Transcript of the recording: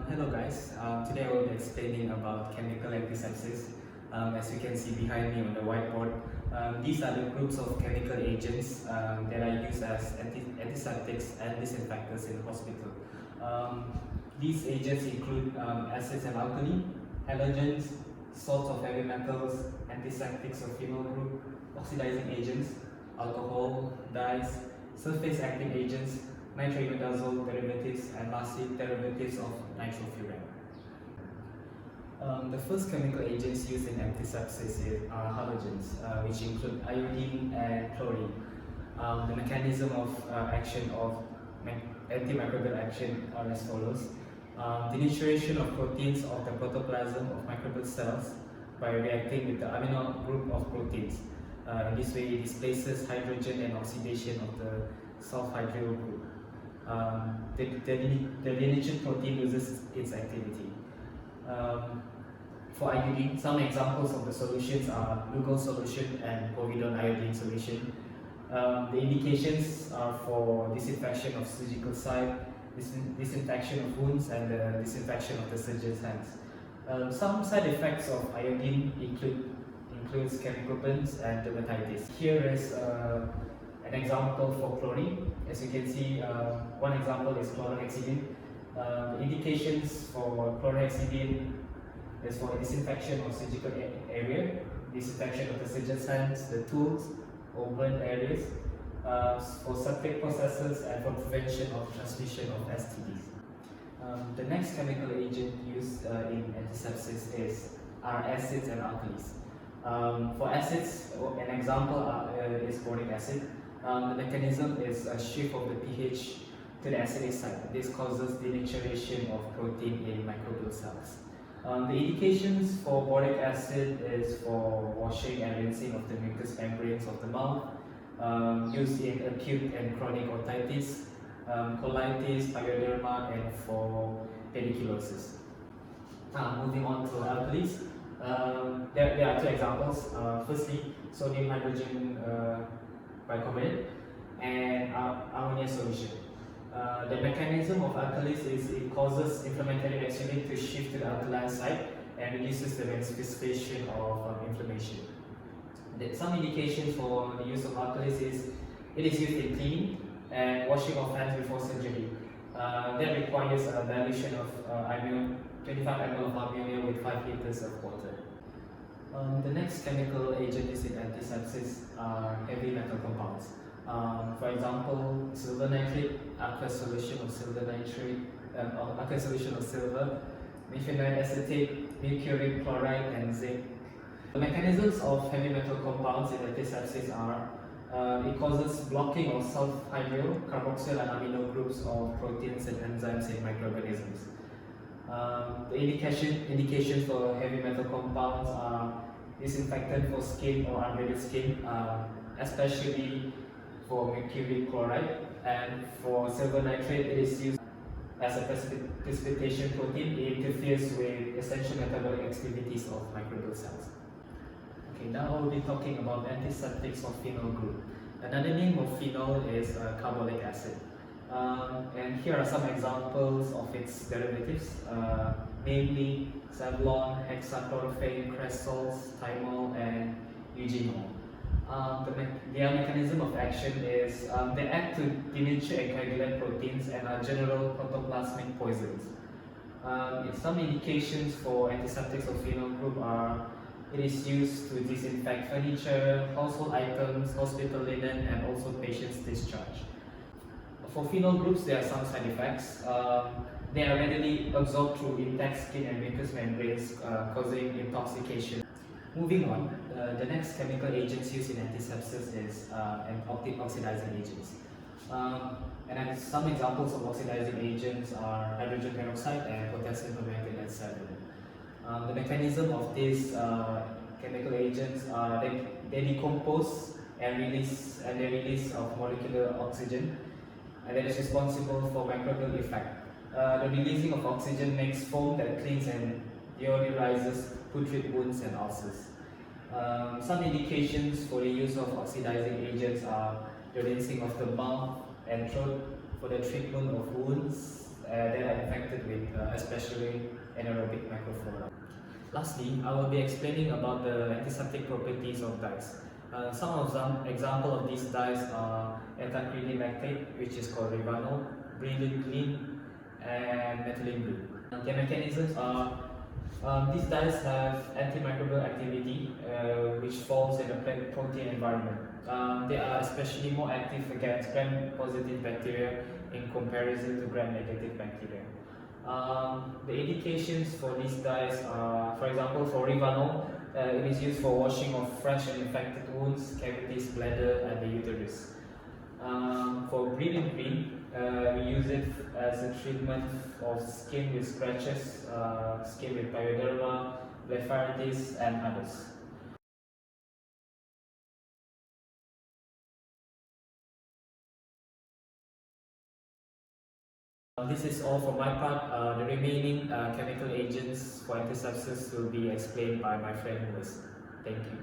Hello guys, today I will be explaining about chemical antisepsis. As you can see behind me on the whiteboard, these are the groups of chemical agents that are used as antiseptics and disinfectants in the hospital. These agents include acids and alkali, halogens, salts of heavy metals, antiseptics of phenol group, oxidizing agents, alcohol, dyes, surface acting agents, nitroimidazole derivatives, and lastly derivatives of nitrofuran. The first chemical agents used in antisepsis are halogens, which include iodine and chlorine. The mechanism of action of antimicrobial action are as follows. Denaturation of proteins of the protoplasm of microbial cells by reacting with the amino group of proteins. In this way, it displaces hydrogen and oxidation of the sulfhydryl group. The denatured protein loses its activity. For iodine, some examples of the solutions are Lugol solution and povidone iodine solution. The indications are for disinfection of surgical site, disinfection of wounds, and the disinfection of the surgeon's hands. Some side effects of iodine includes chemical burns and dermatitis. Here is an example for chlorine. As you can see, one example is chlorhexidine. The indications for chlorhexidine is for disinfection of surgical area, disinfection of the surgeon's hands, the tools, or burn areas, for septic processes, and for prevention of transmission of STDs. The next chemical agent used in antisepsis are acids and alkalis. For acids, an example is boric acid. The mechanism is a shift of the pH to the acidic side. This causes denaturation of protein in microbial cells. The indications for boric acid is for washing and rinsing of the mucous membranes of the mouth, used in acute and chronic otitis, colitis, pyoderma, and for pediculosis. Moving on to alkalis. There are two examples. Firstly, sodium hydrogen bicarbonate and ammonia solution. The mechanism of alkalis is it causes inflammatory reactivity to shift to the alkaline side and reduces the manifestation of inflammation. Some indications for the use of alkalis is it is used in cleaning and washing of hands before surgery. That requires a dilution of 25 ml of ammonia with 5 liters of water. The next chemical agent used in antisepsis are heavy metal compounds. For example, silver nitrate, aqueous solution of silver nitrate, aqueous solution of silver, methionine acetate, mercury chloride, and zinc. The mechanisms of heavy metal compounds in antisepsis are it causes blocking of sulfhydryl, carboxyl, and amino groups of proteins and enzymes in microorganisms. The indications for heavy metal compounds are disinfectant for skin or unbleeded skin, especially for mercury chloride, and for silver nitrate it is used as a precipitation protein. It interferes with essential metabolic activities of microbial cells. Okay, now I will be talking about antiseptics of phenol group. Another name of phenol is carbolic acid. And here are some examples of its derivatives, namely Savlon, hexachlorophane, cresols, thymol, and eugenol. Their mechanism of action is they act to denature and coagulate proteins and are general protoplasmic poisons. Some indications for antiseptics of phenol group are it is used to disinfect furniture, household items, hospital linen, and also patient's discharge. For phenol groups, there are some side effects. They are readily absorbed through intact skin and mucous membranes, causing intoxication. Moving on, the next chemical agents used in antisepsis is oxidizing agents. And then some examples of oxidizing agents are hydrogen peroxide and potassium permanganate 7. The mechanism of these chemical agents are they decompose and they release of molecular oxygen, and that is responsible for microbial effect. The releasing of oxygen makes foam that cleans and deodorizes putrid wounds and ulcers. Some indications for the use of oxidizing agents are the rinsing of the mouth and throat for the treatment of wounds, that are infected with especially anaerobic microflora. Lastly, I will be explaining about the antiseptic properties of dyes. Some of them example of these dyes are ethacrylate lactate, which is called Rivanol, Brilliantine, and methylene blue. Their mechanisms are these dyes have antimicrobial activity, which falls in the plant protein environment. They are especially more active against gram-positive bacteria in comparison to gram-negative bacteria. The indications for these dyes are, for example, for Rivanol, it is used for washing of fresh and infected wounds, cavities, bladder, and the uterus. For Brilliant Green, we use it as a treatment of skin with scratches, skin with pyoderma, blepharitis, and others. This is all for my part. The remaining chemical agents for antisepsis will be explained by my friend Louis. Thank you.